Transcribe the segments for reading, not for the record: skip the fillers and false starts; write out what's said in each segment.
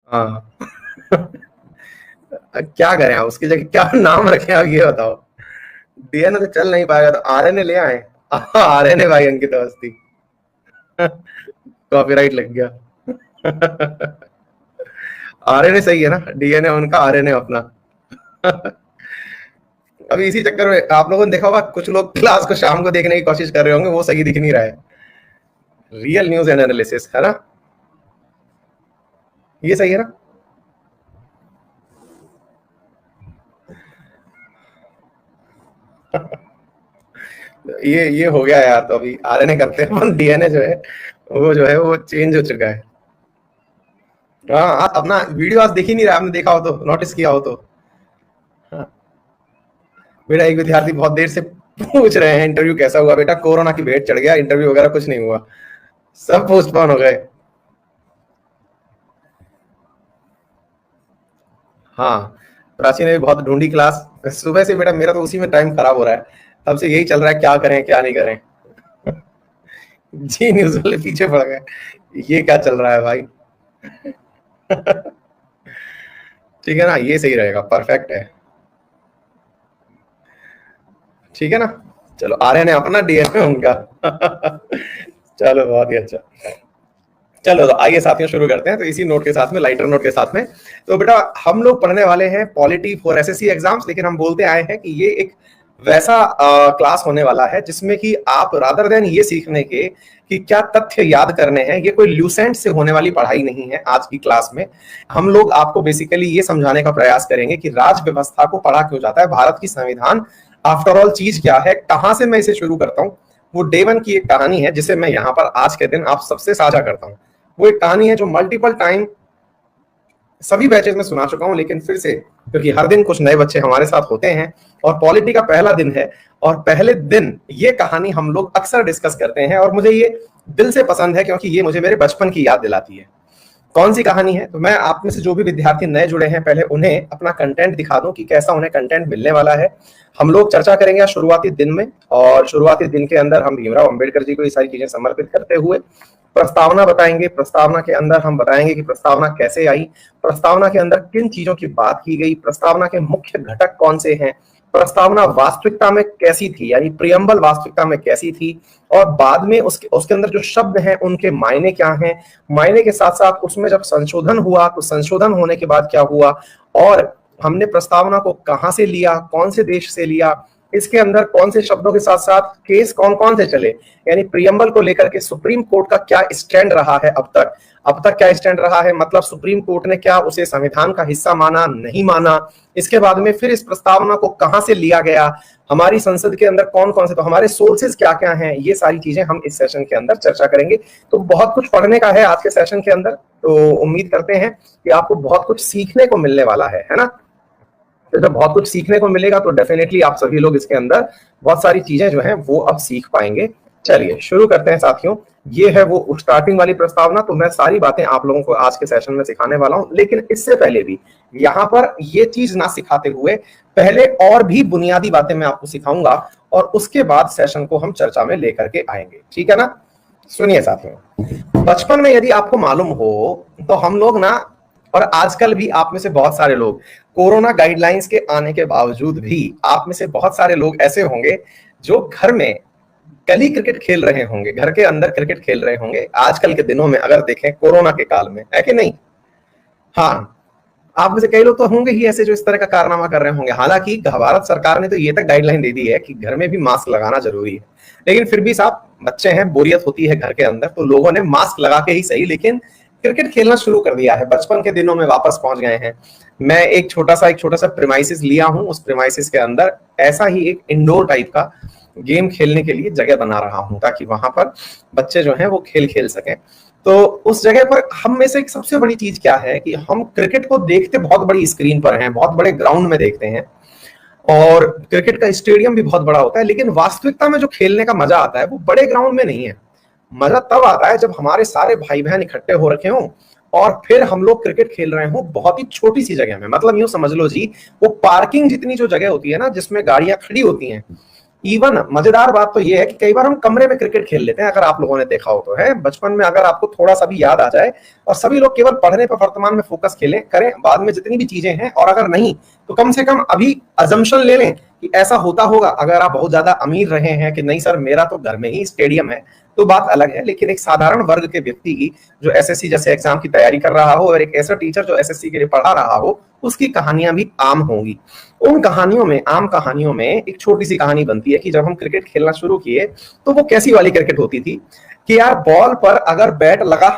हाँ। क्या करें आप उसकी जगह, क्या नाम रखें आप ये बताओ। डीएनए तो चल नहीं पाएगा तो आरएनए ले आए। आरएनए भाई अंकित अवस्थी। कॉपीराइट लग गया। आरएनए सही है ना, डीएनए उनका आरएनए अपना। अभी इसी चक्कर में आप लोगों ने देखा होगा कुछ लोग क्लास को शाम को देखने की कोशिश कर रहे होंगे, वो सही दिख नहीं रहा है। रियल न्यूज एंड एनालिसिस है ना, ये सही है ना। ये हो गया यार, तो अभी आरएनए करते हैं, डीएनए जो है वो जो है वो चेंज हो चुका है। हाँ, आप अपना वीडियो आज देख ही नहीं रहा, आपने देखा हो तो, नोटिस किया हो तो। हाँ, बेटा एक विद्यार्थी बहुत देर से पूछ रहे हैं इंटरव्यू कैसा हुआ, बेटा कोरोना की भेंट चढ़ गया, इंटरव्यू वगैरह कुछ नहीं हुआ, सब पोस्टपोन हो गए। हाँ, प्राची ने भी बहुत ढूंढी क्लास, सुबह से बेटा मेरा तो उसी में टाइम खराब हो रहा है, तब से यही चल रहा है क्या करें क्या नहीं करें। जी न्यूज वाले पीछे पड़ गए, ये क्या चल रहा है भाई। ठीक है ना, ये सही रहेगा, परफेक्ट है। ठीक है ना, चलो आर्यन है अपना, डीएनए उनका। चलो बहुत ही अच्छा। चलो तो आइए साथियों शुरू करते हैं, तो इसी नोट के साथ में, लाइटर नोट के साथ में, तो बेटा हम लोग पढ़ने वाले हैं पॉलिटी फॉर एसएससी एग्जाम्स, लेकिन हम बोलते आए हैं कि ये एक वैसा क्लास होने वाला है जिसमें कि आप रादर देन ये सीखने के कि क्या तथ्य याद करने हैं, ये कोई ल्यूसेंट से होने वाली पढ़ाई नहीं है। आज की क्लास में हम लोग आपको बेसिकली ये समझाने का प्रयास करेंगे कि राज व्यवस्था को पढ़ा क्यों जाता है, भारत की संविधान आफ्टर ऑल चीज क्या है, कहां से मैं इसे शुरू करता हूँ। वो डे वन की एक कहानी है जिसे मैं यहाँ पर आज के दिन आप सबसे साझा करता हूँ। वो एक कहानी है जो मल्टीपल टाइम सभी बैचेस में सुना चुका हूं, लेकिन फिर से क्योंकि हर दिन कुछ नए बच्चे हमारे साथ होते हैं और पॉलिटी का पहला दिन है, और पहले दिन ये कहानी हम लोग अक्सर डिस्कस करते हैं और मुझे ये दिल से पसंद है क्योंकि ये मुझे मेरे बचपन की याद दिलाती है। कौन सी कहानी है, तो मैं आप में से जो भी विद्यार्थी नए जुड़े हैं पहले उन्हें अपना कंटेंट दिखा दूं कि कैसा उन्हें कंटेंट मिलने वाला है। हम लोग चर्चा करेंगे शुरुआती दिन में, और शुरुआती दिन के अंदर हम भीमराव अंबेडकर जी को ये सारी चीजें समर्पित करते हुए प्रस्तावना बताएंगे। प्रस्तावना के अंदर हम बताएंगे कि प्रस्तावना कैसे आई, प्रस्तावना के अंदर किन चीजों की बात की गई, प्रस्तावना के मुख्य घटक कौन से हैं, प्रस्तावना वास्तविकता में कैसी थी, यानी प्रियम्बल वास्तविकता में कैसी थी, और बाद में उसके उसके अंदर जो शब्द हैं उनके मायने क्या हैं, मायने के साथ साथ उसमें जब संशोधन हुआ तो संशोधन होने के बाद क्या हुआ, और हमने प्रस्तावना को कहां से लिया, कौन से देश से लिया, इसके अंदर कौन से शब्दों के साथ साथ केस कौन कौन से चले, यानी प्रियम्बल को लेकर के सुप्रीम कोर्ट का क्या स्टैंड रहा है अब तक क्या स्टैंड रहा है, मतलब सुप्रीम कोर्ट ने क्या उसे संविधान का हिस्सा माना नहीं माना, इसके बाद में फिर इस प्रस्तावना को कहां से लिया गया, हमारी संसद के अंदर कौन कौन से, तो हमारे सोर्सेज क्या क्या हैं, ये सारी चीजें हम इस सेशन के अंदर चर्चा करेंगे। तो बहुत कुछ पढ़ने का है आज के सेशन के अंदर, तो उम्मीद करते हैं कि आपको बहुत कुछ सीखने को मिलने वाला है ना। तो जब बहुत कुछ सीखने को मिलेगा तो डेफिनेटली आप सभी लोग इसके अंदर बहुत सारी चीजें जो हैं वो अब सीख पाएंगे। चलिए शुरू करते हैं साथियों। ये है वो स्टार्टिंग वाली प्रस्तावना, तो मैं सारी बातें आप लोगों को आज के सेशन में सिखाने वाला हूं, लेकिन इससे पहले भी यहाँ पर ये चीज ना सिखाते हुए पहले और भी बुनियादी बातें मैं आपको सिखाऊंगा, और उसके बाद सेशन को हम चर्चा में लेकर के आएंगे, ठीक है ना। सुनिए साथियों, बचपन में यदि आपको मालूम हो तो हम लोग ना, और आजकल भी आप में से बहुत सारे लोग, कोरोना गाइडलाइंस के आने के बावजूद भी आप में से बहुत सारे लोग ऐसे होंगे जो घर में गली क्रिकेट खेल रहे होंगे, घर के अंदर क्रिकेट खेल रहे होंगे आजकल के दिनों में, अगर देखें कोरोना के काल में, है कि नहीं। हाँ, आप में से कई लोग तो होंगे ही ऐसे जो इस तरह का कारनामा कर रहे होंगे। हालांकि भारत सरकार ने तो ये तक गाइडलाइन दे दी है कि घर में भी मास्क लगाना जरूरी है, लेकिन फिर भी साहब बच्चे हैं, बोरियत होती है घर के अंदर, तो लोगों ने मास्क लगा के ही सही लेकिन क्रिकेट खेलना शुरू कर दिया है, बचपन के दिनों में वापस पहुंच गए हैं। मैं एक छोटा सा प्रीमाइसिस लिया हूं, उस प्रीमाइसिस के अंदर ऐसा ही एक इंडोर टाइप का गेम खेलने के लिए जगह बना रहा हूं, ताकि वहां पर बच्चे जो हैं वो खेल सकें। तो उस जगह पर हम में से एक सबसे बड़ी चीज क्या है कि हम क्रिकेट को देखते बहुत बड़ी स्क्रीन पर हैं, बहुत बड़े ग्राउंड में देखते हैं, और क्रिकेट का स्टेडियम भी बहुत बड़ा होता है, लेकिन वास्तविकता में जो खेलने का मजा आता है वो बड़े ग्राउंड में नहीं है। मजा तब आता है जब हमारे सारे भाई बहन इकट्ठे हो रखे हों और फिर हम लोग क्रिकेट खेल रहे हो बहुत ही छोटी सी जगह में, मतलब यूं समझ लो जी, वो पार्किंग जितनी जो जगह होती है ना जिसमें गाड़ियां खड़ी होती हैं, इवन मजेदार बात तो ये है कि कई बार हम कमरे में क्रिकेट खेल लेते हैं, अगर आप लोगों ने देखा हो तो, है बचपन में, अगर आपको थोड़ा सा भी याद आ जाए, और सभी लोग केवल पढ़ने पर वर्तमान में फोकस खेलें करें, बाद में जितनी भी चीजें हैं, और अगर नहीं तो कम से कम अभी अजम्पशन ले लें कि ऐसा होता होगा। अगर आप बहुत ज्यादा अमीर रहे हैं कि नहीं सर मेरा तो घर में ही स्टेडियम है, तो बात अलग है, लेकिन एक साधारण वर्ग के व्यक्ति की जो एसएससी जैसे एग्जाम की तैयारी कर रहा हो, और एक ऐसा टीचर जो एसएससी के लिए पढ़ा रहा हो, उसकी कहानियां भी आम होंगी। उन कहानियों में, आम कहानियों में एक छोटी सी कहानी बनती है कि जब हम क्रिकेट खेलना शुरू किए तो वो कैसी वाली क्रिकेट होती थी कि यार बॉल पर अगर बैट लगा,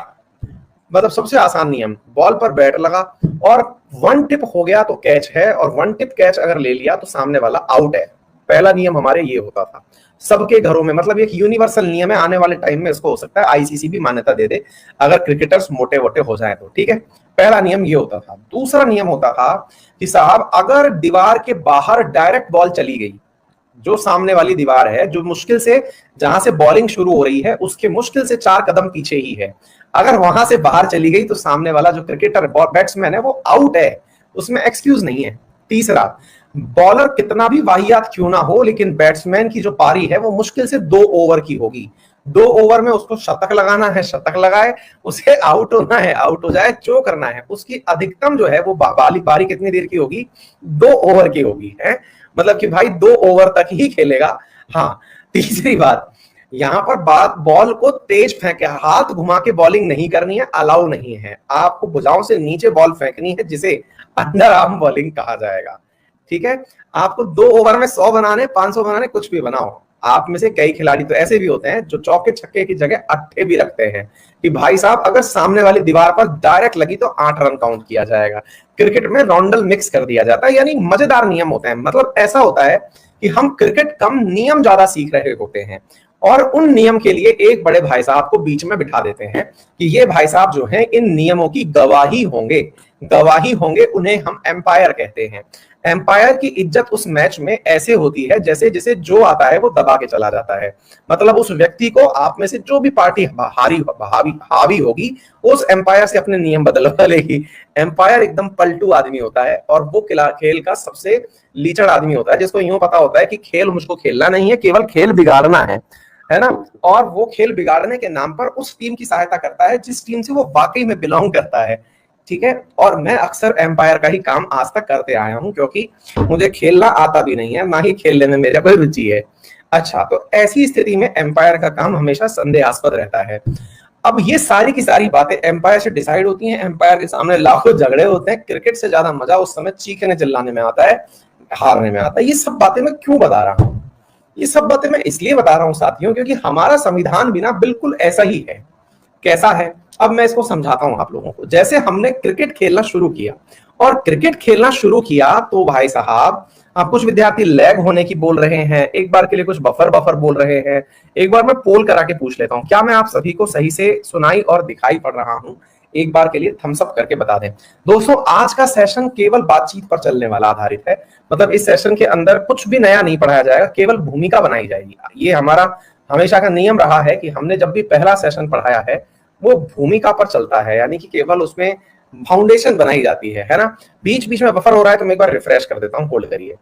मतलब सबसे आसान नियम, बॉल पर बैट लगा और वन टिप हो गया तो कैच है, और वन टिप कैच अगर ले लिया तो सामने वाला आउट है। पहला नियम हमारे ये होता था सबके घरों में, मतलब एक यूनिवर्सल नियम है, आने वाले टाइम में इसको हो सकता है आईसीसी भी मान्यता दे दे अगर क्रिकेटर्स मोटे वोटे हो जाए तो, ठीक है। पहला नियम ये होता था। दूसरा नियम होता था कि साहब अगर दीवार के बाहर डायरेक्ट बॉल चली गई, जो सामने वाली दीवार है, जो मुश्किल से जहां से बॉलिंग शुरू हो रही है उसके मुश्किल से 4 कदम पीछे ही है, अगर वहां से बाहर चली गई तो सामने वाला जो क्रिकेटर बैट्समैन है वो आउट है, उसमें एक्सक्यूज नहीं है। तीसरा, बॉलर कितना भी वाहियात क्यों ना हो, लेकिन बैट्समैन की जो पारी है वो मुश्किल से 2 ओवर की होगी, 2 ओवर में उसको शतक लगाना है, शतक लगाए, उसे आउट होना है, आउट हो जाए, चो करना है, उसकी अधिकतम जो है वो वाली पारी कितनी देर की होगी, 2 ओवर की होगी, है मतलब कि भाई 2 ओवर तक ही खेलेगा। हाँ, तीसरी बात, यहां पर बात बॉल को तेज फेंके, हाथ घुमा के बॉलिंग नहीं करनी है, अलाउ नहीं है, आपको भुजाओं से नीचे बॉल फेंकनी है, जिसे अंडर आर्म बॉलिंग कहा जाएगा, ठीक है। आपको 2 ओवर में 100 बनाने, 500 बनाने, कुछ भी बनाओ। आप में से कई खिलाड़ी तो ऐसे भी होते हैं जो चौके छक्के की जगह अट्ठे भी रखते हैं कि भाई साहब अगर सामने वाली दीवार पर डायरेक्ट लगी तो 8 रन काउंट किया जाएगा। क्रिकेट में रॉन्डल मिक्स कर दिया जाता है, यानी मजेदार नियम होते हैं। मतलब ऐसा होता है कि हम क्रिकेट कम नियम ज्यादा सीख रहे होते हैं, और उन नियम के लिए एक बड़े भाई साहब को बीच में बिठा देते हैं कि ये भाई साहब जो हैं इन नियमों की गवाही होंगे, गवाही होंगे, उन्हें हम एम्पायर कहते हैं। एम्पायर की इज्जत उस मैच में ऐसे होती है जैसे जिसे जो आता है वो दबा के चला जाता है, मतलब उस व्यक्ति को, आप में से जो भी पार्टी हावी होगी, उस एम्पायर से अपने नियम बदलवा लेगी। एम्पायर एकदम पलटू आदमी होता है, और वो खेल का सबसे लीचड़ आदमी होता है, जिसको यूं पता होता है कि खेल मुझको खेलना नहीं है, केवल खेल बिगाड़ना है ना। और वो खेल बिगाड़ने के नाम पर उस टीम की सहायता करता है जिस टीम से वो वाकई में बिलोंग करता है, ठीक है। और मैं अक्सर एम्पायर का ही काम आज तक करते आया हूं, क्योंकि मुझे खेलना आता भी नहीं है, ना ही खेलने में मेरा कोई रुचि है। अच्छा, तो ऐसी स्थिति में एम्पायर का काम हमेशा संदेहास्पद रहता है। अब ये सारी की सारी बातें एम्पायर से डिसाइड होती हैं, एम्पायर के सामने लाखों झगड़े होते हैं, क्रिकेट से ज्यादा मजा उस समय चीखने चिल्लाने में आता है, हारने में आता है। ये सब बातें मैं क्यों बता रहा हूं? ये सब बातें मैं इसलिए बता रहा हूं साथियों, क्योंकि हमारा संविधान भी ना बिल्कुल ऐसा ही है। कैसा है, अब मैं इसको समझाता हूं आप लोगों को। जैसे हमने क्रिकेट खेलना शुरू किया, और क्रिकेट खेलना शुरू किया तो भाई साहब, आप कुछ विद्यार्थी लैग होने की बोल रहे हैं, एक बार के लिए कुछ बफर बोल रहे हैं। एक बार मैं पोल करा के पूछ लेता हूं, क्या मैं आप सभी को सही से सुनाई और दिखाई पड़ रहा हूं? एक बार के लिए थम्स अप करके बता दें। दोस्तों, आज का सेशन केवल बातचीत पर चलने वाला आधारित है, मतलब इस सेशन के अंदर कुछ भी नया नहीं पढ़ाया जाएगा, केवल भूमिका बनाई जाएगी। ये हमारा हमेशा का नियम रहा है कि हमने जब भी पहला सेशन पढ़ाया है वो भूमिका पर चलता है, यानी कि केवल उसमें फाउंडेशन बनाई जाती है ना। बीच बीच में बफर हो रहा है तो मैं एक बार रिफ्रेश कर देता हूं, होल्ड करिए।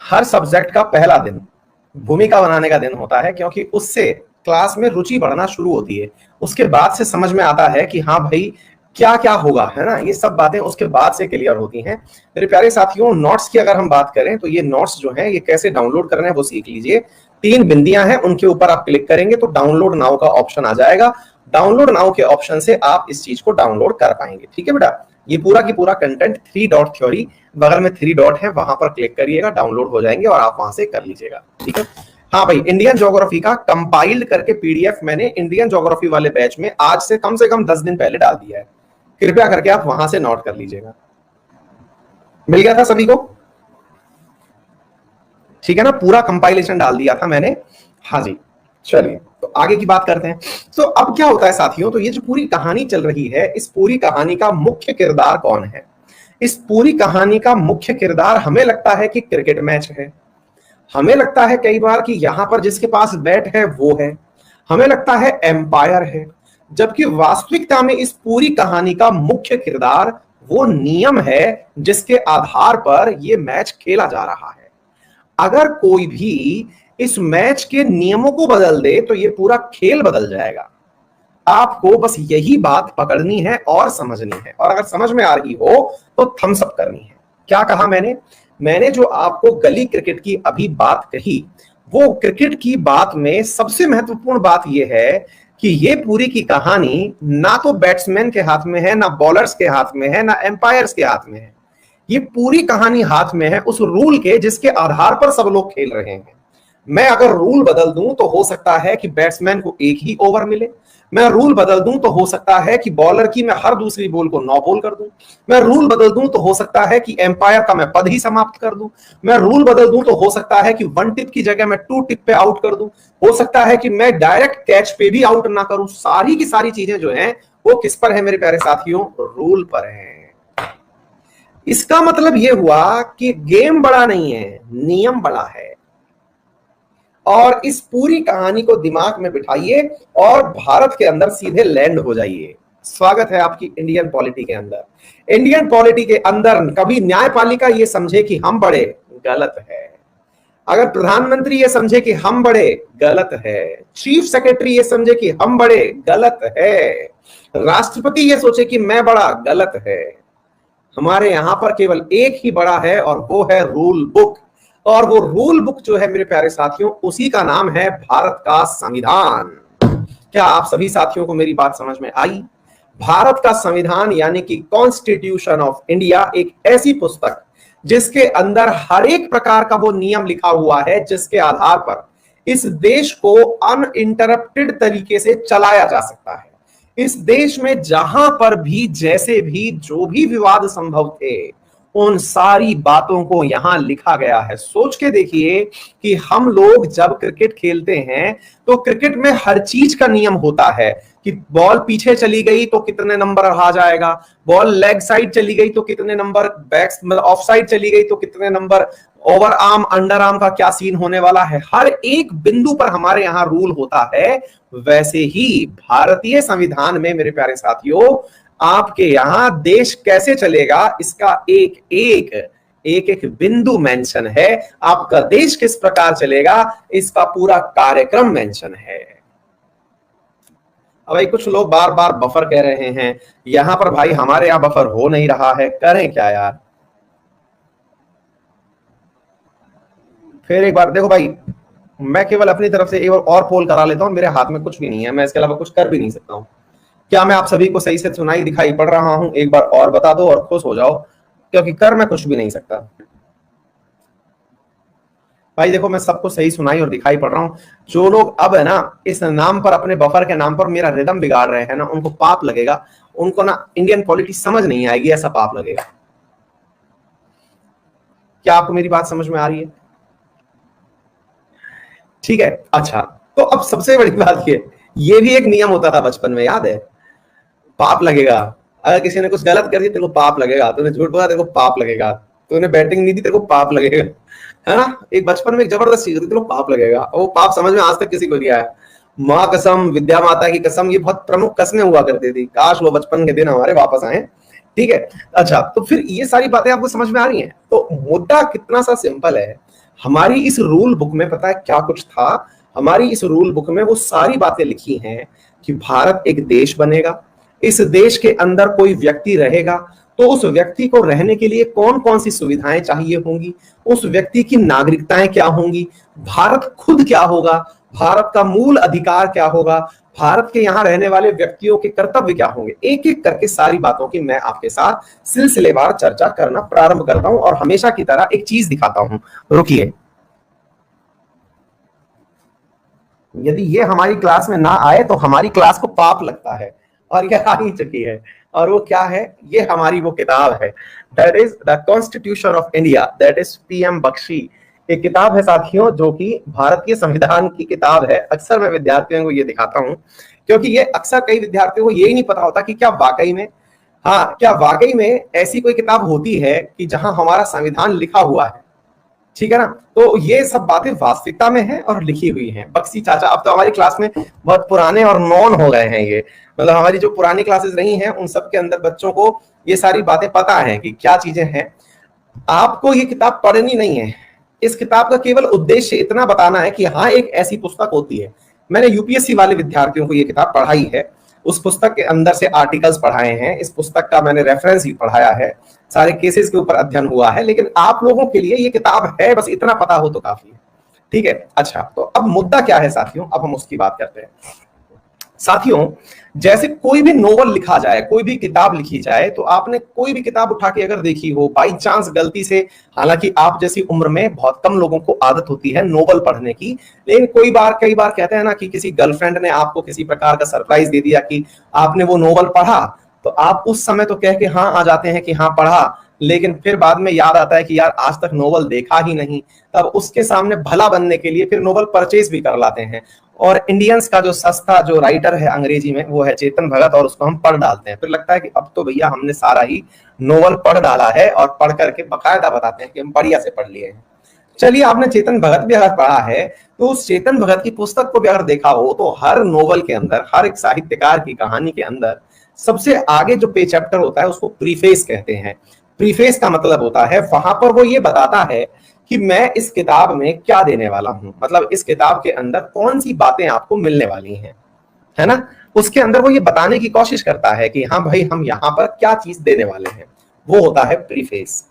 हर सब्जेक्ट का पहला दिन भूमिका बनाने का दिन होता है, क्योंकि उससे क्लास में रुचि बढ़ना शुरू होती है। उसके बाद से समझ में आता है कि हाँ भाई क्या क्या होगा, है ना। ये सब बातें उसके बाद से क्लियर होती हैं। मेरे प्यारे साथियों, नोट्स की अगर हम बात करें तो ये नोट्स जो हैं ये कैसे डाउनलोड करने हैं वो सीख लीजिए। 3 बिंदियां हैं, उनके ऊपर आप क्लिक करेंगे तो डाउनलोड नाउ का ऑप्शन आ जाएगा। डाउनलोड नाउ के ऑप्शन से आप इस चीज को डाउनलोड कर पाएंगे, ठीक है बेटा। ये पूरा की पूरा कंटेंट 3 डॉट थ्योरी, बगल में 3 डॉट है, वहां पर क्लिक करिएगा, डाउनलोड हो जाएंगे और आप वहां से कर लीजिएगा, ठीक है। हाँ भाई, इंडियन ज्योग्राफी का कंपाइल्ड करके पीडीएफ मैंने इंडियन ज्योग्राफी वाले बैच में आज से कम 10 दिन पहले डाल दिया है, कृपया करके आप वहां से नोट कर लीजिएगा। मिल गया था सभी को? ठीक है ना, पूरा कंपाइलेशन डाल दिया था मैंने। हाँ जी, चलिए तो आगे की बात करते हैं। तो अब क्या होता है साथियों, तो ये जो पूरी कहानी चल रही है, इस पूरी कहानी का मुख्य किरदार कौन है? इस पूरी कहानी का मुख्य किरदार हमें लगता है कि क्रिकेट मैच है, हमें लगता है कई बार कि यहां पर जिसके पास बैट है वो है, हमें लगता है एम्पायर है, जबकि वास्तविकता में इस पूरी कहानी का मुख्य किरदार वो नियम है जिसके आधार पर ये मैच खेला जा रहा है। अगर कोई भी इस मैच के नियमों को बदल दे तो ये पूरा खेल बदल जाएगा। आपको बस यही बात पकड़नी है और समझनी है, और अगर समझ में आ रही हो तो थम्स अप करनी है। क्या कहा मैंने जो आपको गली क्रिकेट की अभी बात कही, वो क्रिकेट की बात में सबसे महत्वपूर्ण बात यह है कि ये पूरी की कहानी ना तो बैट्समैन के हाथ में है, ना बॉलर्स के हाथ में है, ना एम्पायर्स के हाथ में है। ये पूरी कहानी हाथ में है उस रूल के जिसके आधार पर सब लोग खेल रहे हैं। मैं अगर रूल बदल दूं तो हो सकता है कि बैट्समैन को एक ही ओवर मिले। मैं रूल बदल दूं तो हो सकता है कि बॉलर की मैं हर दूसरी बॉल को 9 बॉल कर दूं। मैं रूल बदल दूं तो हो सकता है कि एम्पायर का मैं पद ही समाप्त कर दूं। मैं रूल बदल दूं तो हो सकता है कि 1 टिप की जगह मैं 2 टिप पे आउट कर दूं। हो सकता है कि मैं डायरेक्ट कैच पे भी आउट ना करूं। सारी की सारी चीजें जो हैं वो किस पर है मेरे प्यारे साथियों? रूल पर है। इसका मतलब यह हुआ कि गेम बड़ा नहीं है, नियम बड़ा है। और इस पूरी कहानी को दिमाग में बिठाइए और भारत के अंदर सीधे लैंड हो जाइए। स्वागत है आपकी इंडियन पॉलिटी के अंदर। इंडियन पॉलिटी के अंदर कभी न्यायपालिका ये समझे कि हम बड़े, गलत है। अगर प्रधानमंत्री ये समझे कि हम बड़े, गलत है। चीफ सेक्रेटरी ये समझे कि हम बड़े, गलत है। राष्ट्रपति ये सोचे कि मैं बड़ा, गलत है। हमारे यहां पर केवल एक ही बड़ा है और वो है रूल बुक। और वो रूल बुक जो है मेरे प्यारे साथियों, उसी का नाम है भारत का संविधान। क्या आप सभी साथियों को मेरी बात समझ में आई? भारत का संविधान यानी कि कॉन्स्टिट्यूशन ऑफ इंडिया एक ऐसी पुस्तक जिसके अंदर हर एक प्रकार का वो नियम लिखा हुआ है जिसके आधार पर इस देश को अनइंटरप्टेड तरीके से चलाया जा सकता है। इस देश में जहां पर भी जैसे भी जो भी विवाद संभव थे, उन सारी बातों को यहां लिखा गया है। सोच के देखिए कि हम लोग जब क्रिकेट खेलते हैं तो क्रिकेट में हर चीज का नियम होता है कि बॉल पीछे चली गई तो कितने नंबर आ जाएगा, बॉल लेग साइड चली गई तो कितने नंबर, बैक मतलब ऑफ साइड चली गई तो कितने number, over arm under arm का क्या सीन होने वाला है। हर एक बिंदु पर हमारे यहां रूल होता है। वैसे ही भारतीय संविधान में मेरे प्यारे साथियों, आपके यहां देश कैसे चलेगा इसका एक बिंदु मेंशन है। आपका देश किस प्रकार चलेगा इसका पूरा कार्यक्रम मेंशन है। अब भाई कुछ लोग बार बार बफर कह रहे हैं, यहां पर भाई हमारे यहां बफर हो नहीं रहा है, करें क्या यार? फिर एक बार देखो भाई, मैं केवल अपनी तरफ से एक बार और पोल करा लेता हूं। मेरे हाथ में कुछ भी नहीं है, मैं इसके अलावा कुछ कर भी नहीं सकता हूं। क्या मैं आप सभी को सही से सुनाई दिखाई पड़ रहा हूं? एक बार और बता दो और खुश हो जाओ, क्योंकि कर मैं कुछ भी नहीं सकता। भाई देखो, मैं सबको सही सुनाई और दिखाई पड़ रहा हूं। जो लोग अब है ना इस नाम पर, अपने बफर के नाम पर मेरा रिदम बिगाड़ रहे हैं ना, उनको पाप लगेगा। उनको ना इंडियन पॉलिटिक्स समझ नहीं आएगी, ऐसा पाप लगेगा। क्या आपको मेरी बात समझ में आ रही है? ठीक है, अच्छा। तो अब सबसे बड़ी बात ये भी एक नियम होता था बचपन में, याद है? पाप लगेगा। अगर किसी ने कुछ गलत कर दिया तेरे को पाप लगेगा, तूने झूठ बोला तेरे को पाप लगेगा, तूने बैटिंग नहीं दी तेरे को पाप लगेगा, है ना? एक बचपन में एक जबरदस्त चीज होती, तेरे को पाप लगेगा। और वो पाप समझ में आज तक किसी को नहीं आया। माँ कसम, विद्या माता की कसम, ये बहुत प्रमुख कस्में हुआ करती थी। काश वो बचपन के दिन हमारे वापस आए। ठीक है, अच्छा। तो फिर ये सारी बातें आपको समझ में आ रही हैं? तो मुद्दा कितना सा सिंपल है। हमारी इस रूल बुक में पता है क्या कुछ था? हमारी इस रूल बुक में वो सारी बातें लिखी हैं कि भारत एक देश बनेगा, इस देश के अंदर कोई व्यक्ति रहेगा तो उस व्यक्ति को रहने के लिए कौन कौन सी सुविधाएं चाहिए होंगी, उस व्यक्ति की नागरिकताएं क्या होंगी, भारत खुद क्या होगा, भारत का मूल अधिकार क्या होगा, भारत के यहाँ रहने वाले व्यक्तियों के कर्तव्य क्या होंगे। एक एक करके सारी बातों की मैं आपके साथ सिलसिलेवार चर्चा करना प्रारंभ करता हूं। और हमेशा की तरह एक चीज दिखाता हूं, रुकिए। यदि ये हमारी क्लास में ना आए तो हमारी क्लास को पाप लगता है, और ये आ ही चुकी है। और वो क्या है? ये हमारी वो किताब है, that is the constitution of India, that is PM Bakshi. एक किताब है साथियों जो कि भारतीय संविधान की किताब है। अक्सर मैं विद्यार्थियों को ये दिखाता हूं, क्योंकि ये अक्सर कई विद्यार्थियों को यही नहीं पता होता कि क्या वाकई में, हाँ, क्या वाकई में ऐसी कोई किताब होती है कि जहां हमारा संविधान लिखा हुआ है। ठीक है ना। तो ये सब बातें वास्तविकता में है और लिखी हुई हैं। बक्सी चाचा अब तो हमारी क्लास में बहुत पुराने और नॉन हो गए हैं ये, मतलब हमारी जो पुरानी क्लासेस रही हैं उन सब के अंदर बच्चों को ये सारी बातें पता है कि क्या चीजें हैं। आपको ये किताब पढ़नी नहीं है, इस किताब का केवल उद्देश्य इतना बताना है कि हाँ एक ऐसी पुस्तक होती है। मैंने यूपीएससी वाले विद्यार्थियों को ये किताब पढ़ाई है, उस पुस्तक के अंदर से आर्टिकल्स पढ़ाए हैं, इस पुस्तक का मैंने रेफरेंस ही पढ़ाया है, सारे केसेस के ऊपर अध्ययन हुआ है, लेकिन आप लोगों के लिए ये किताब है, बस इतना पता हो तो काफी है। ठीक है, अच्छा तो अब मुद्दा क्या है साथियों, अब हम उसकी बात करते हैं। साथियों जैसे कोई भी नोवेल लिखा जाए, कोई भी किताब लिखी जाए, तो आपने कोई भी किताब उठा के अगर देखी हो बाई चांस गलती से, हालांकि आप जैसी उम्र में बहुत कम लोगों को आदत होती है नोवेल पढ़ने की, लेकिन कई बार कहते हैं ना कि किसी गर्लफ्रेंड ने आपको किसी प्रकार का सरप्राइज दे दिया कि आपने वो नोवेल पढ़ा, तो आप उस समय तो कह के हाँ आ जाते हैं कि हाँ पढ़ा, लेकिन फिर बाद में याद आता है कि यार आज तक नोवेल देखा ही नहीं। तब उसके सामने भला बनने के लिए फिर नोवेल परचेज भी कर लाते हैं, और इंडियंस का जो सस्ता जो राइटर है अंग्रेजी में वो है चेतन भगत, और उसको हम पढ़ डालते हैं। फिर लगता है कि अब तो भैया हमने सारा ही नोवेल पढ़ डाला है, और पढ़ करके बकायदा बताते हैं कि हम बढ़िया से पढ़ लिए हैं। चलिए आपने चेतन भगत भी अगर पढ़ा है तो उस चेतन भगत की पुस्तक को भी अगर देखा हो तो हर नोवेल के अंदर, हर एक साहित्यकार की कहानी के अंदर सबसे आगे जो पेज चैप्टर होता है उसको प्रीफेस कहते हैं। प्रीफेस का मतलब होता है वहां पर वो ये बताता है कि मैं इस किताब में क्या देने वाला हूं, मतलब इस किताब के अंदर कौन सी बातें आपको मिलने वाली हैं, है ना। उसके अंदर वो ये बताने की कोशिश करता है कि हाँ भाई हम यहाँ पर क्या चीज देने वाले हैं, वो होता है प्रीफेस।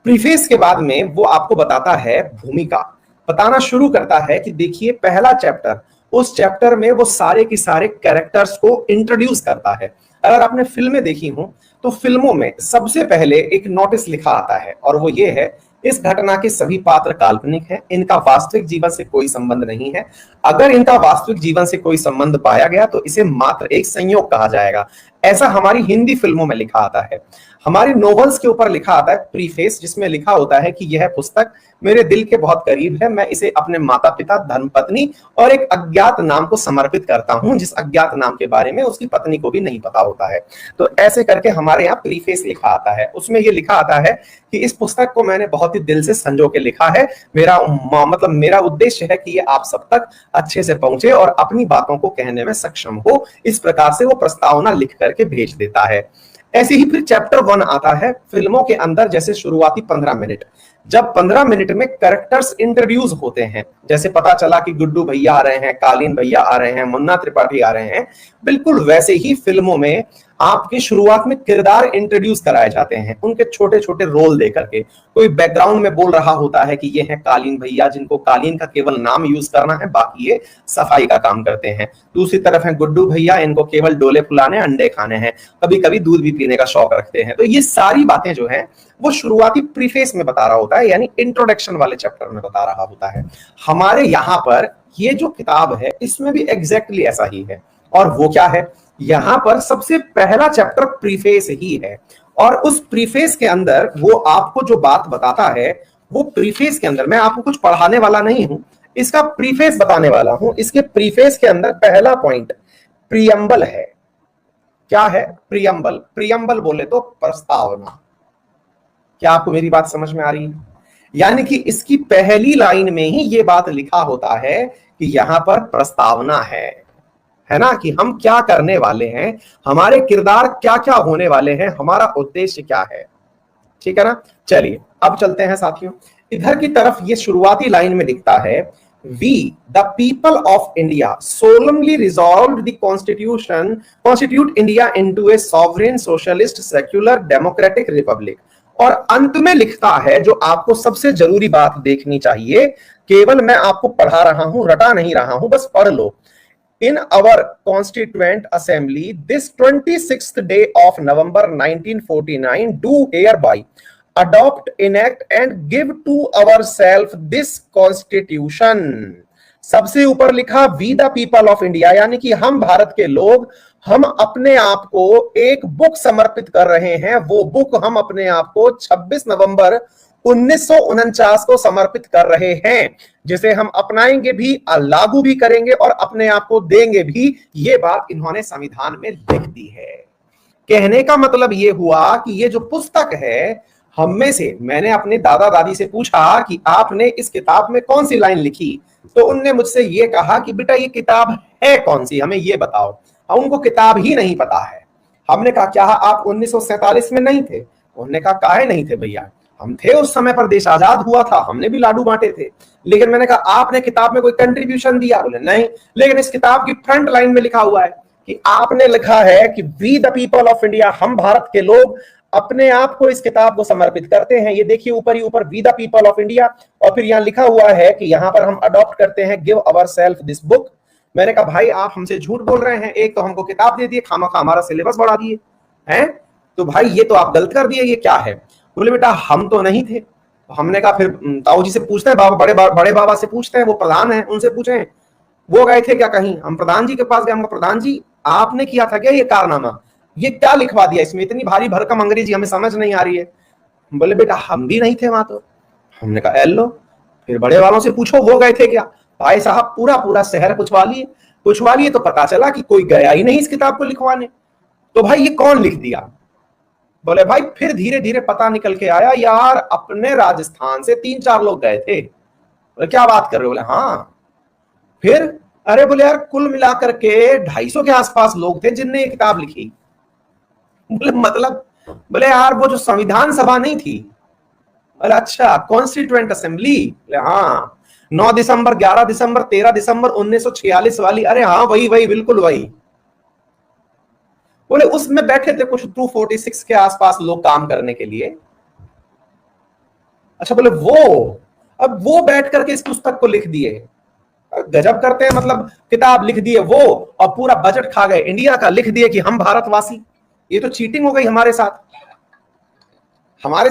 प्रीफेस के बाद में वो आपको बताता है भूमिका, बताना शुरू करता है कि देखिए पहला चैप्टर, उस चैप्टर में वो सारे के सारे कैरेक्टर्स को इंट्रोड्यूस करता है। अगर आपने फिल्में देखी हो तो फिल्मों में सबसे पहले एक नोटिस लिखा आता है, और वो ये है इस घटना के सभी पात्र काल्पनिक हैं, इनका वास्तविक जीवन से कोई संबंध नहीं है। अगर इनका वास्तविक जीवन से कोई संबंध पाया गया तो इसे मात्र एक संयोग कहा जाएगा। ऐसा हमारी हिंदी फिल्मों में लिखा आता है। हमारी नॉवेल्स के ऊपर लिखा आता है प्रीफेस, जिसमें लिखा होता है कि यह पुस्तक मेरे दिल के बहुत करीब है, मैं इसे अपने माता पिता, धर्मपत्नी और एक अज्ञात नाम को समर्पित करता हूं, जिस अज्ञात नाम के बारे में उसकी पत्नी को भी नहीं पता होता है। तो ऐसे करके हमारे यहाँ प्रीफेस लिखा आता है। उसमें यह लिखा आता है कि इस पुस्तक को मैंने बहुत ही दिल से संजो के लिखा है, मेरा उद्देश्य है कि ये आप सब तक अच्छे से पहुंचे और अपनी बातों को कहने में सक्षम हो। इस प्रकार से वो प्रस्तावना लिख करके भेज देता है। ऐसे ही फिर चैप्टर 1 आता है फिल्मों के अंदर। जैसे शुरुआती 15 मिनट, जब 15 मिनट में कैरेक्टर्स इंट्रोड्यूस होते हैं, जैसे पता चला कि गुड्डू भैया आ रहे हैं, कालीन भैया आ रहे हैं, मुन्ना त्रिपाठी आ रहे हैं, बिल्कुल वैसे ही फिल्मों में आपकी शुरुआत में किरदार इंट्रोड्यूस कराए जाते हैं, उनके छोटे छोटे रोल देकर के। कोई बैकग्राउंड में बोल रहा होता है कि ये है कालीन भैया, जिनको कालीन का केवल नाम यूज करना है, बाकी ये सफाई का काम करते हैं। दूसरी तरफ है गुड्डू भैया, इनको केवल डोले फुलाने, अंडे खाने हैं, कभी कभी दूध भी पीने का शौक रखते हैं। तो ये सारी बातें जो है वो शुरुआती प्रीफेस में बता रहा होता है, यानी इंट्रोडक्शन वाले चैप्टर में बता रहा होता है। हमारे यहाँ पर ये जो किताब है इसमें भी एग्जैक्टली ऐसा ही है। और वो क्या है, यहां पर सबसे पहला चैप्टर प्रीफेस ही है, और उस प्रीफेस के अंदर वो आपको जो बात बताता है, वो प्रीफेस के अंदर मैं आपको कुछ पढ़ाने वाला नहीं हूं, इसका प्रीफेस बताने वाला हूं। इसके प्रीफेस के अंदर पहला पॉइंट प्रियम्बल है। क्या है प्रियम्बल? प्रियम्बल बोले तो प्रस्तावना। क्या आपको मेरी बात समझ में आ रही है? यानी कि इसकी पहली लाइन में ही ये बात लिखा होता है कि यहां पर प्रस्तावना है ना, कि हम क्या करने वाले हैं, हमारे किरदार क्या क्या होने वाले हैं, हमारा उद्देश्य क्या है। ठीक है ना। चलिए अब चलते हैं साथियों, इधर की तरफ ये शुरुआती लाइन में लिखता है, We, the people of India, solemnly resolved the constitute India into a sovereign, socialist, secular, democratic republic। और अंत में लिखता है जो आपको सबसे जरूरी बात देखनी चाहिए, केवल मैं आपको पढ़ा रहा हूं, रटा नहीं रहा हूं, बस पढ़ लो। In our Constituent Assembly, this 26th day of November 1949, do hereby adopt, enact and give to ourselves this Constitution। सबसे ऊपर लिखा we the people of India, यानी कि हम भारत के लोग, हम अपने आप को एक बुक समर्पित कर रहे हैं। वो बुक हम अपने आप को 26 नवंबर 1949 को समर्पित कर रहे हैं, जिसे हम अपनाएंगे भी, लागू भी करेंगे और अपने आप को देंगे भी। ये बात इन्होंने संविधान में लिख दी है। कहने का मतलब ये हुआ कि ये जो पुस्तक है हम में से मैंने अपने दादा दादी से पूछा कि आपने इस किताब में कौन सी लाइन लिखी, तो उनने मुझसे ये कहा कि बेटा ये किताब है कौन सी, हमें ये बताओ। उनको किताब ही नहीं पता है। हमने कहा क्या आप 1947 में नहीं थे? उन्होंने कहा काहे नहीं थे भैया, हम थे उस समय पर, देश आजाद हुआ था, हमने भी लाडू बांटे थे। लेकिन मैंने कहा आपने किताब में कोई कंट्रीब्यूशन दिया? बोले नहीं। लेकिन इस किताब की फ्रंट लाइन में लिखा हुआ है कि आपने लिखा है कि we the people of India, हम भारत के लोग अपने आप को इस किताब को समर्पित करते हैं। ये देखिए ऊपर ही ऊपर, we the people of India, और फिर यहाँ लिखा हुआ है कि यहाँ पर हम अडॉप्ट करते हैं give our self this book. मैंने कहा भाई आप हमसे झूठ बोल रहे हैं, एक तो हमको किताब दे दिए, खामखा हमारा सिलेबस बढ़ा दिए हैं, तो भाई ये तो आप गलत कर दिए, ये क्या है? बोले बेटा हम तो नहीं थे। हमने कहा फिर ताऊ जी से पूछते हैं, बाबा बड़े बाबा से पूछते हैं, वो प्रधान है, उनसे पूछें वो गए थे क्या कहीं? हम प्रधान जी के पास गए, हमको प्रधान जी आपने किया था क्या ये कारनामा, ये क्या लिखवा दिया इसमें, इतनी भारी भरकम अंग्रेजी हमें समझ नहीं आ रही है। बोले बेटा हम भी नहीं थे वहां तो। हमने कहा लो फिर बड़े वालों से पूछो वो गए थे क्या। भाई साहब पूरा पूरा शहर पूछवा लिए तो पता चला कि कोई गया ही नहीं इस किताब को लिखवाने। तो भाई ये कौन लिख दिया? बोले भाई फिर धीरे धीरे पता निकल के आया यार, अपने राजस्थान से 3-4 लोग गए थे। बोले क्या बात कर रहे हो? बोले हाँ। फिर अरे बोले यार कुल मिलाकर के 250 के आसपास लोग थे जिनने ये किताब लिखी। बोले मतलब? बोले यार वो जो संविधान सभा नहीं थी, बोले अच्छा कॉन्स्टिट्यूएंट असेंबली, हाँ 9 दिसंबर 11 दिसंबर 13 दिसंबर 1946 वाली, अरे हाँ वही बिल्कुल वही। बोले उसमें बैठे थे कुछ 246 के आसपास लोग काम करने के लिए। अच्छा बोले अब वो बैठ करके इस पुस्तक को लिख दिए, गजब करते हैं, मतलब किताब लिख दिए वो और पूरा बजट खा गए इंडिया का, लिख दिए कि हम भारतवासी। ये तो चीटिंग हो गई हमारे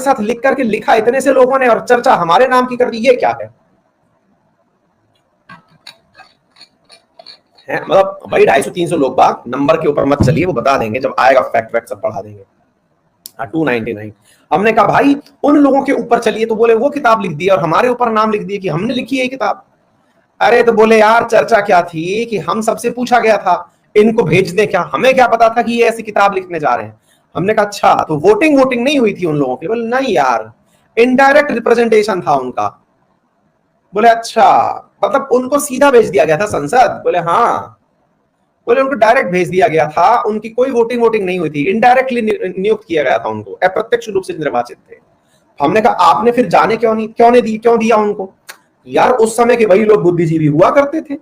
साथ लिख करके, लिखा इतने से लोगों ने और चर्चा हमारे नाम की कर दी, ये क्या है? मतलब भाई 250-300 लोग बाग नंबर के ऊपर मत चलिए, वो बता देंगे जब आएगा, फैक्ट सब पढ़ा देंगे। 299। हमने कहा भाई उन लोगों के ऊपर चलिए, तो बोले वो किताब लिख दी और हमारे ऊपर नाम लिख दिए कि हमने लिखी है किताब। अरे तो बोले यार चर्चा क्या थी कि हम सबसे पूछा गया था इनको भेज दे क्या, हमें क्या पता था कि ये ऐसी किताब लिखने जा रहे हैं। हमने कहा अच्छा तो वोटिंग नहीं हुई थी उन लोगों की? बोले नहीं यार, इनडायरेक्ट रिप्रेजेंटेशन था उनका। बोले अच्छा मतलब उनको सीधा भेज दिया गया था संसद? बोले हाँ। बोले उनको डायरेक्ट भेज दिया गया था, उनकी कोई वोटिंग नहीं हुई थी, इनडायरेक्टली नियुक्त किया गया था उनको, अप्रत्यक्ष रूप से निर्वाचित थे। हमने कहा आपने फिर जाने क्यों दिया उनको? यार उस समय के वही लोग बुद्धिजीवी हुआ करते थे,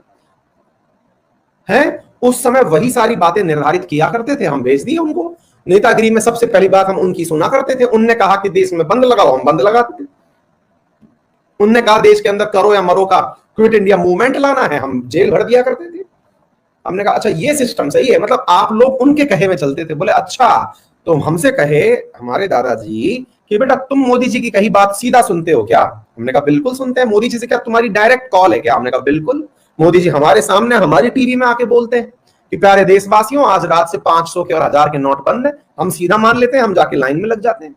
हैं उस समय वही सारी बातें निर्धारित किया करते थे, हम भेज दिए उनको। नेतागिरी में सबसे पहली बात हम उनकी सुना करते थे। उनने कहा कि देश में बंद लगाओ, हम बंद लगाते थे। उनने कहा देश के अंदर करो या मरो का क्विट इंडिया मूवमेंट लाना है, हम जेल भर दिया करते थे। हमने कहा अच्छा ये सिस्टम सही है, मतलब आप लोग उनके कहे में चलते थे। बोले अच्छा तो हमसे कहे हमारे दादाजी कि बेटा तुम मोदी जी की कही बात सीधा सुनते हो क्या? हमने कहा बिल्कुल सुनते हैं। मोदी जी से क्या तुम्हारी डायरेक्ट कॉल है क्या? हमने कहा बिल्कुल, मोदी जी हमारे सामने हमारी टीवी में आके बोलते हैं कि प्यारे देशवासियों आज रात से 500 के और 1000 के नोट बंद है। हम सीधा मान लेते हैं, हम जाके लाइन में लग जाते हैं।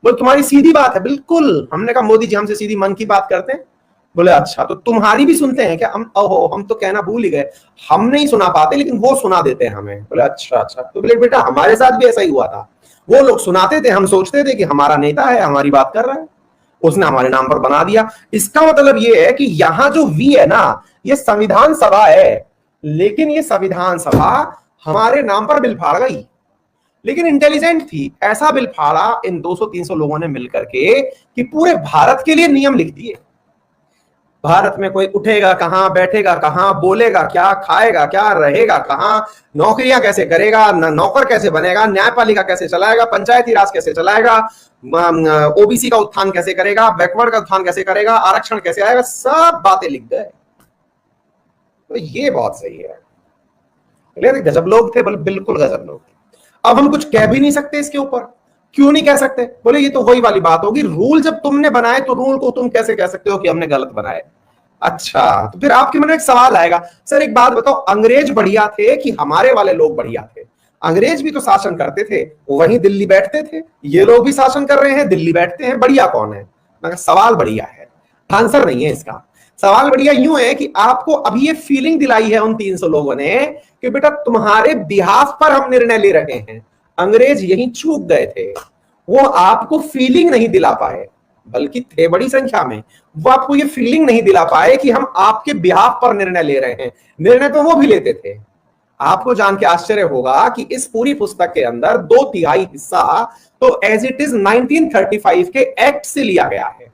बोले तुम्हारी सीधी बात है। बिल्कुल। हमने कहा मोदी जी हमसे सीधी मन की बात करते हैं। बोले अच्छा तो तुम्हारी भी सुनते हैं क्या? हम तो कहना भूल ही गए, हम नहीं सुना पाते लेकिन वो सुना देते हैं हमें। बोले अच्छा तो बोले बेटा हमारे साथ भी ऐसा ही हुआ था, वो लोग सुनाते थे, हम सोचते थे कि हमारा नेता है हमारी बात कर रहा है, उसने हमारे नाम पर बना दिया। इसका मतलब ये है कि यहां जो वी है ना, ये संविधान सभा है, लेकिन ये संविधान सभा हमारे नाम पर बिल फाड़ गई, लेकिन इंटेलिजेंट थी। ऐसा बिल फाड़ा इन 200-300 लोगों ने मिलकर के कि पूरे भारत के लिए नियम लिख दिए। भारत में कोई उठेगा कहां, बैठेगा कहां, बोलेगा क्या, खाएगा क्या, रहेगा कहां, नौकरियां कैसे करेगा, नौकर कैसे बनेगा, न्यायपालिका कैसे चलाएगा, पंचायती राज कैसे चलाएगा, ओबीसी का उत्थान कैसे करेगा, बैकवर्ड का उत्थान कैसे करेगा, आरक्षण कैसे आएगा, सब बातें लिख गए। तो ये बहुत सही है। गजब लोग थे, बोले बिल्कुल गजब लोग थे। अब हम कुछ कह भी नहीं सकते इसके ऊपर। क्यों नहीं कह सकते? बोले ये तो वही वाली बात होगी, रूल जब तुमने बनाए तो रूल को तुम कैसे कह सकते हो कि हमने गलत बनाए? अच्छा तो फिर आपके मन में एक सवाल आएगा, सर एक बात बताओ, अंग्रेज बढ़िया थे कि हमारे वाले लोग बढ़िया थे? अंग्रेज भी तो शासन करते थे, वहीं दिल्ली बैठते थे, ये लोग भी शासन कर रहे हैं, दिल्ली बैठते हैं, बढ़िया कौन है? मगर सवाल बढ़िया है, आंसर नहीं है इसका। सवाल बढ़िया यूं है कि आपको अभी ये फीलिंग दिलाई है उन 300 लोगों ने कि बेटा तुम्हारे बिहाफ पर हम निर्णय ले रहे हैं। अंग्रेज यहीं चूक गए थे, वो आपको फीलिंग नहीं दिला पाए, बल्कि थे बड़ी संख्या में, वो आपको ये फीलिंग नहीं दिला पाए कि हम आपके बिहाफ पर निर्णय ले रहे हैं। निर्णय तो वो भी लेते थे। आपको जान के आश्चर्य होगा कि इस पूरी पुस्तक के अंदर 2/3 हिस्सा तो एज इट इज 1935 के एक्ट से लिया गया है।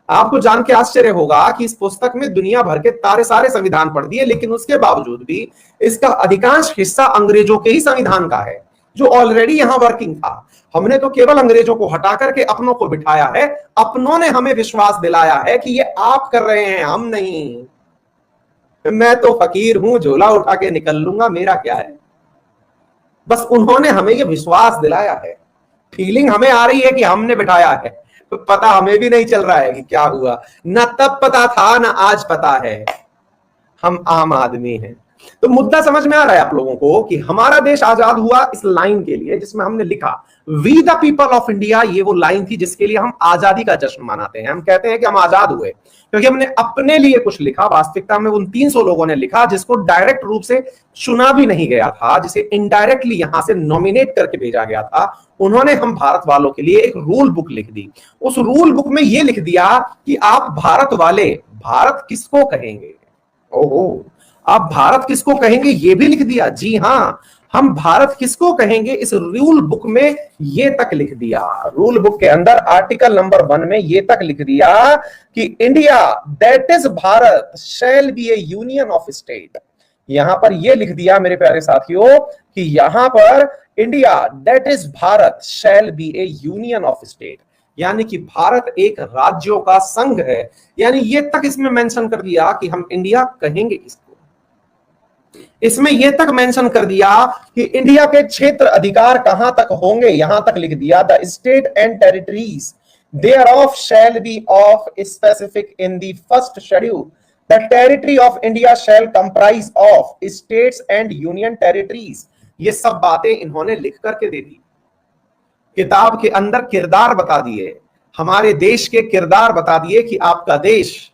आपको जान के आश्चर्य होगा कि इस पुस्तक में दुनिया भर के सारे संविधान पढ़ दिए, लेकिन उसके बावजूद भी इसका अधिकांश हिस्सा अंग्रेजों के ही संविधान का है, जो ऑलरेडी यहां वर्किंग था। हमने तो केवल अंग्रेजों को हटा करके अपनों को बिठाया है। अपनों ने हमें विश्वास दिलाया है कि ये आप कर रहे हैं, हम नहीं। मैं तो फकीर हूं, झोला उठा के निकल लूंगा, मेरा क्या है। बस उन्होंने हमें ये विश्वास दिलाया है। फीलिंग हमें आ रही है कि हमने बिठाया है, तो पता हमें भी नहीं चल रहा है कि क्या हुआ। न तब पता था, न आज पता है। हम आम आदमी हैं। तो मुद्दा समझ में आ रहा है आप लोगों को कि हमारा देश आजाद हुआ इस लाइन के लिए जिसमें हमने लिखा we the people of India. ये वो लाइन थी जिसके लिए हम आजादी का जश्न मनाते हैं। हम कहते हैं कि हम आजाद हुए क्योंकि हमने अपने लिए कुछ लिखा। वास्तविकता में उन 300 लोगों ने लिखा जिसको डायरेक्ट रूप से चुना भी नहीं गया था, जिसे इनडायरेक्टली यहां से नॉमिनेट करके भेजा गया था। उन्होंने हम भारत वालों के लिए एक रूल बुक लिख दी। उस रूल बुक में यह लिख दिया कि आप भारत वाले भारत किसको कहेंगे। ओहो, आप भारत किसको कहेंगे ये भी लिख दिया। जी हां, हम भारत किसको कहेंगे इस रूल बुक में ये तक लिख दिया। रूल बुक के अंदर आर्टिकल नंबर 1 में ये तक लिख दिया कि India that is Bharat shall be A union of state. यहां पर ये लिख दिया मेरे प्यारे साथियों कि यहां पर India that is Bharat shall be A union of state, यानी कि भारत एक राज्यों का संघ है। यानी ये तक इसमें मेंशन कर दिया कि हम इंडिया कहेंगे किसको। इसमें यह तक मेंशन कर दिया कि इंडिया के क्षेत्र अधिकार कहां तक होंगे। यहां तक लिख दिया the state and territories thereof shall be of specific in the first schedule. The territory of India shall comprise of states and union territories. ये सब बातें इन्होंने लिख करके दे दी। किताब के अंदर किरदार बता दिए, हमारे देश के किरदार बता दिए कि आपका देश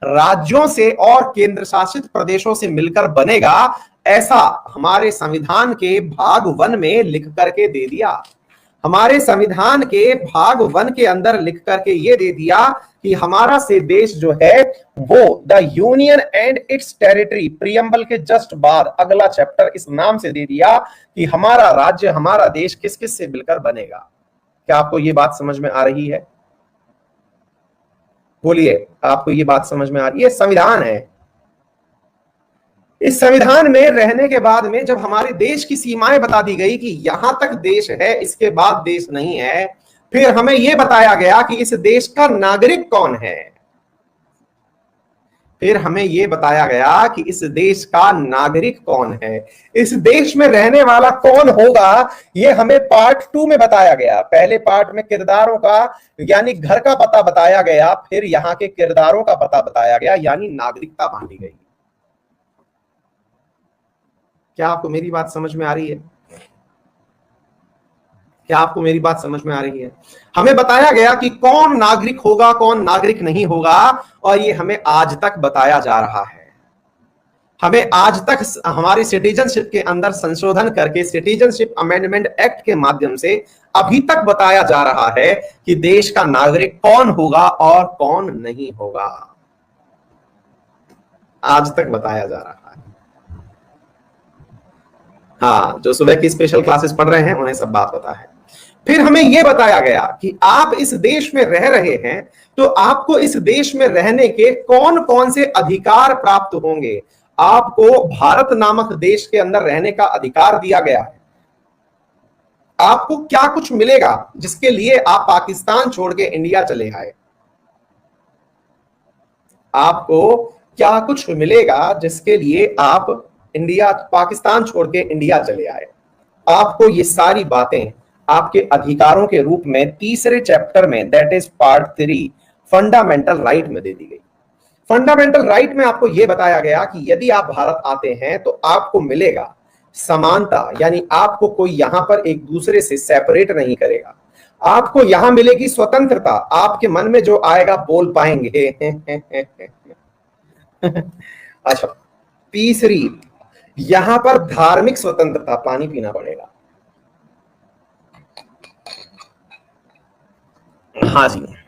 राज्यों से और केंद्र शासित प्रदेशों से मिलकर बनेगा। ऐसा हमारे संविधान के भाग 1 में लिख करके दे दिया। हमारे संविधान के भाग 1 के अंदर लिख करके ये दे दिया कि हमारा से देश जो है वो the union and it's territory. Preamble के जस्ट बाद अगला चैप्टर इस नाम से दे दिया कि हमारा राज्य, हमारा देश किस किस से मिलकर बनेगा। क्या आपको ये बात समझ में आ रही है? बोलिए, आपको ये बात समझ में आ रही है? संविधान है। इस संविधान में रहने के बाद में जब हमारे देश की सीमाएं बता दी गई कि यहां तक देश है, इसके बाद देश नहीं है, फिर हमें यह बताया गया कि इस देश का नागरिक कौन है। फिर हमें यह बताया गया कि इस देश का नागरिक कौन है, इस देश में रहने वाला कौन होगा। यह हमें पार्ट 2 में बताया गया। पहले पार्ट में किरदारों का यानी घर का पता बताया गया, फिर यहां के किरदारों का पता बताया गया, यानी नागरिकता बांटी गई। क्या आपको मेरी बात समझ में आ रही है? क्या आपको मेरी बात समझ में आ रही है? हमें बताया गया कि कौन नागरिक होगा, कौन नागरिक नहीं होगा, और ये हमें आज तक बताया जा रहा है। हमें आज तक हमारी सिटीजनशिप के अंदर संशोधन करके सिटीजनशिप अमेंडमेंट एक्ट के माध्यम से अभी तक बताया जा रहा है कि देश का नागरिक कौन होगा और कौन नहीं होगा। आज तक बताया जा रहा है। हाँ, जो सुबह की स्पेशल क्लासेस पढ़ रहे हैं उन्हें सब बात पता है। फिर हमें यह बताया गया कि आप इस देश में रह रहे हैं तो आपको इस देश में रहने के कौन कौन से अधिकार प्राप्त होंगे। आपको भारत नामक देश के अंदर रहने का अधिकार दिया गया है। आपको क्या कुछ मिलेगा जिसके लिए आप पाकिस्तान छोड़ के इंडिया चले आए। आपको क्या कुछ मिलेगा जिसके लिए आप पाकिस्तान छोड़ के इंडिया चले आए। आपको ये सारी बातें आपके अधिकारों के रूप में तीसरे चैप्टर में that is part 3 fundamental right में दे दी गई। फंडामेंटल राइट में आपको यह बताया गया कि यदि आप भारत आते हैं तो आपको मिलेगा समानता, यानी आपको कोई यहां पर एक दूसरे से सेपरेट नहीं करेगा। आपको यहां मिलेगी स्वतंत्रता, आपके मन में जो आएगा बोल पाएंगे। अच्छा, तीसरी, यहां पर धार्मिक स्वतंत्रता। पानी पीना पड़ेगा। हाँ जी।